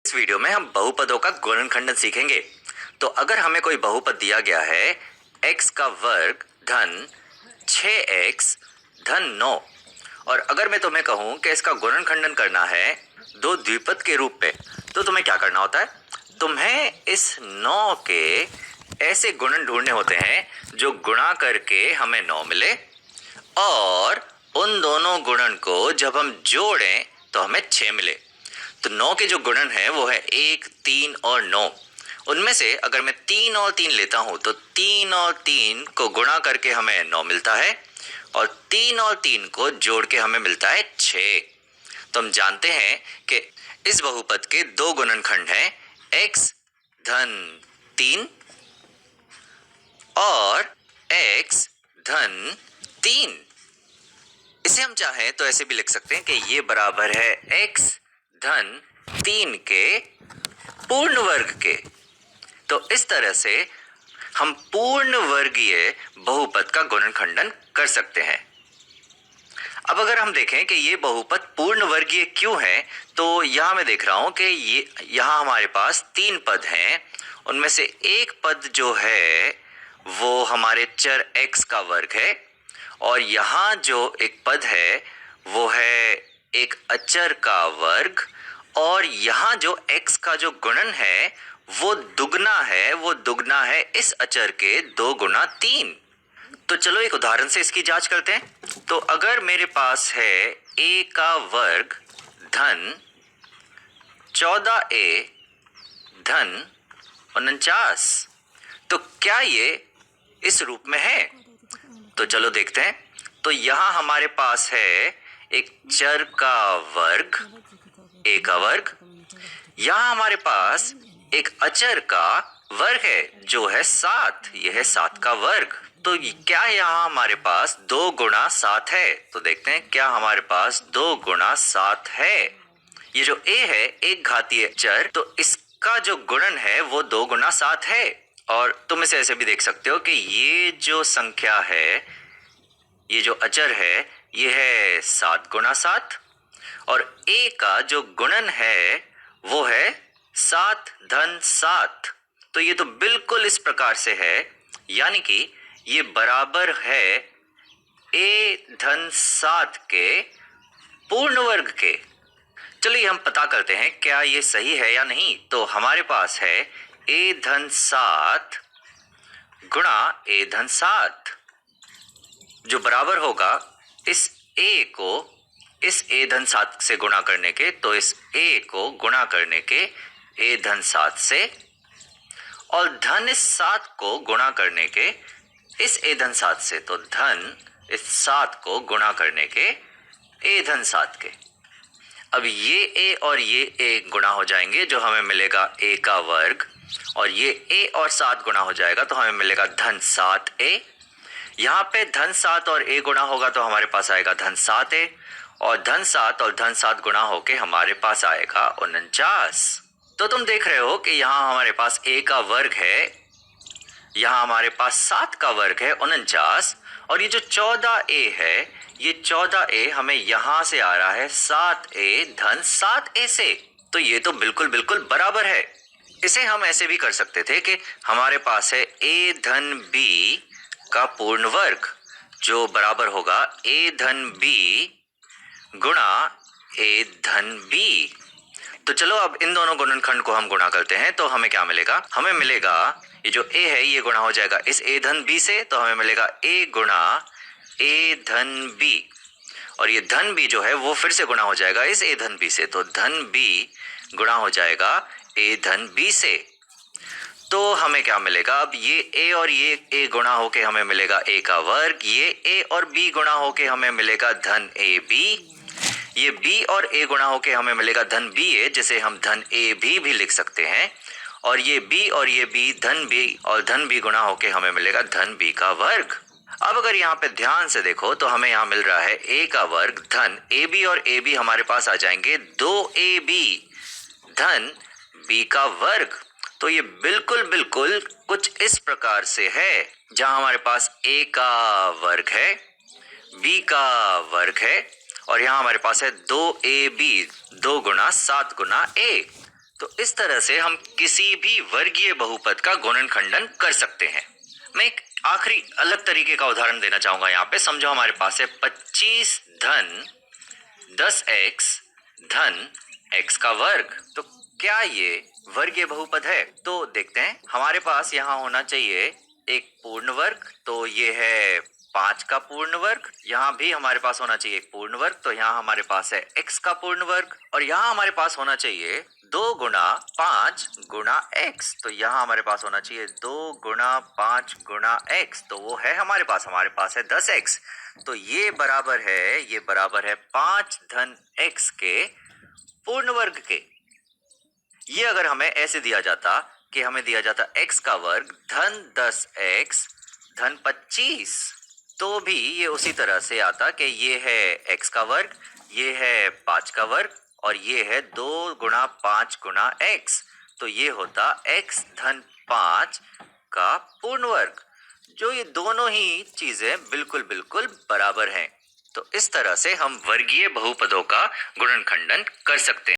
इस वीडियो में हम बहुपदों का गुणनखंडन सीखेंगे। तो अगर हमें कोई बहुपद दिया गया है x का वर्ग धन 6x धन 9 और अगर मैं तुम्हें कहूं कि इसका गुणनखंडन करना है दो द्विपद के रूप में, तो तुम्हें क्या करना होता है? तुम्हें इस 9 के ऐसे गुणन ढूंढने होते हैं जो गुणा करके हमें 9 मिले और उन दोनों गुणन को जब हम जोड़ें तो हमें 6 मिले। तो 9 के जो गुणन है वो है 1, 3 और 9। उनमें से अगर मैं 3 और 3 लेता हूं तो 3 और 3 को गुणा करके हमें 9 मिलता है और 3 और 3 को जोड़ के हमें मिलता है 6। तो हम जानते हैं कि इस बहुपद के दो गुणनखंड हैं x धन 3 और x धन 3। इसे हम चाहें तो ऐसे भी लिख सकते हैं कि ये बराबर है x धन 3 के पूर्ण वर्ग के। तो इस तरह से हम पूर्ण वर्गीय बहुपद का गुणनखंडन कर सकते हैं। अब अगर हम देखें कि ये बहुपद पूर्ण वर्गीय क्यों है, तो यहां मैं देख रहा हूं कि ये यहां हमारे पास 3 पद हैं। उनमें से एक पद जो है वो हमारे चर x का वर्ग है और यहां जो एक पद है वो है एक अचर का वर्ग और यहां जो x का जो गुणन है वो दुगना है इस अचर के 2 गुना 3। तो चलो एक उदाहरण से इसकी जांच करते हैं। तो अगर मेरे पास है a का वर्ग धन 14a धन 49, तो क्या ये इस रूप में है? तो चलो देखते हैं। तो यहां हमारे पास है एक चर का वर्ग a का वर्ग, यहां हमारे पास एक अचर का वर्ग है जो है 7, यह है 7 का वर्ग। तो क्या यहाँ हमारे पास 2 गुणा 7 है? तो देखते हैं क्या हमारे पास 2 गुणा 7 है। ये जो a है एक घातीय चर, तो इसका जो गुणन है वो 2 गुणा 7 है। और तुम इसे ऐसे भी देख सकते हो कि ये जो संख्या है, ये जो अचर है, ये है 7 गुणा 7 और a का जो गुणन है वो है 7 धन 7। तो ये तो बिल्कुल इस प्रकार से है, यानी कि ये बराबर है a धन 7 के पूर्ण वर्ग के। चलिए हम पता करते हैं क्या ये सही है या नहीं। तो हमारे पास है a धन 7 गुणा a धन 7 जो बराबर होगा इस a को इस a धन 7 से गुणा करने के, तो इस a को गुणा करने के a धन 7 से और धन इस 7 को गुणा करने के इस a धन 7 से, तो धन इस 7 को गुणा करने के a धन 7 के। अब ये a और ये a गुणा हो जाएंगे जो हमें मिलेगा a का वर्ग और ये a और 7 गुणा हो जाएगा तो हमें मिलेगा धन 7a। यहाँ पे धन 7 और a गुणा होगा तो हमारे पास आएगा धन 7a और धन 7 गुणा होके हमारे पास आएगा 49। तो तुम देख रहे हो कि यहाँ हमारे पास a का वर्ग है, यहाँ हमारे पास 7 का वर्ग है 49 और ये जो 14a है, ये 14a हमें यहाँ से आ रहा है 7a धन 7a से। तो ये तो बिल्कुल बराबर है। इसे हम ऐसे भी कर सकते थे कि हमारे पास है a धन b का पूर्ण वर्ग जो बराबर होगा a धन b गुणा a धन b। तो चलो अब इन दोनों गुणनखंड को हम गुणा करते हैं तो हमें क्या मिलेगा? हमें मिलेगा ये जो a है ये गुणा हो जाएगा इस a धन b से, तो हमें मिलेगा a गुणा a धन b और ये धन b जो है वो फिर से गुणा हो जाएगा इस a धन b से, तो धन b गुणा हो जाएगा a धन b से। तो हमें क्या मिलेगा? अब ये a और ये a गुणा होके हमें मिलेगा a का वर्ग, ये a और b गुणा होके हमें मिलेगा धन ab, ये b और a गुणा होके हमें मिलेगा धन ba जिसे हम धन ab भी लिख सकते हैं और ये b और ये b धन b और धन b गुणा होके हमें मिलेगा धन b का वर्ग। अब अगर यहाँ पे ध्यान से देखो तो हमें यहाँ मिल रहा है a का वर्ग धन ab और ab हमारे पास आ जाएंगे 2ab धन b का वर्ग। तो ये बिल्कुल कुछ इस प्रकार से है जहां हमारे पास a का वर्ग है, b का वर्ग है और यहाँ हमारे पास है 2ab 2 गुना 7 गुना a। तो इस तरह से हम किसी भी वर्गीय बहुपद का गुणनखंडन कर सकते हैं। मैं एक आखिरी अलग तरीके का उदाहरण देना चाहूंगा यहाँ पे। समझो हमारे पास है 25 धन 10x धन x का वर्ग। तो क्या ये वर्गीय बहुपद है? तो देखते हैं। हमारे पास यहाँ होना चाहिए एक पूर्ण वर्ग, तो ये है 5 का पूर्ण वर्ग। यहाँ भी हमारे पास होना चाहिए एक पूर्ण वर्ग, तो यहाँ हमारे पास है x का पूर्ण वर्ग। और यहाँ हमारे पास होना चाहिए 2 गुणा 5 गुणा x, तो यहाँ हमारे पास होना चाहिए 2 गुणा 5 गुणा x, तो वो है हमारे पास है 10x। तो ये बराबर है 5 धन x के पूर्ण वर्ग के। ये अगर हमें ऐसे दिया जाता कि हमें दिया जाता x का वर्ग धन 10x धन 25, तो भी ये उसी तरह से आता कि ये है x का वर्ग, ये है 5 का वर्ग और ये है 2 गुणा 5 गुणा x, तो ये होता x धन 5 का पूर्ण वर्ग। जो ये दोनों ही चीजें बिल्कुल बिल्कुल बराबर हैं। तो इस तरह से हम वर्गीय बहुपदों का गुणनखंडन कर सकते हैं।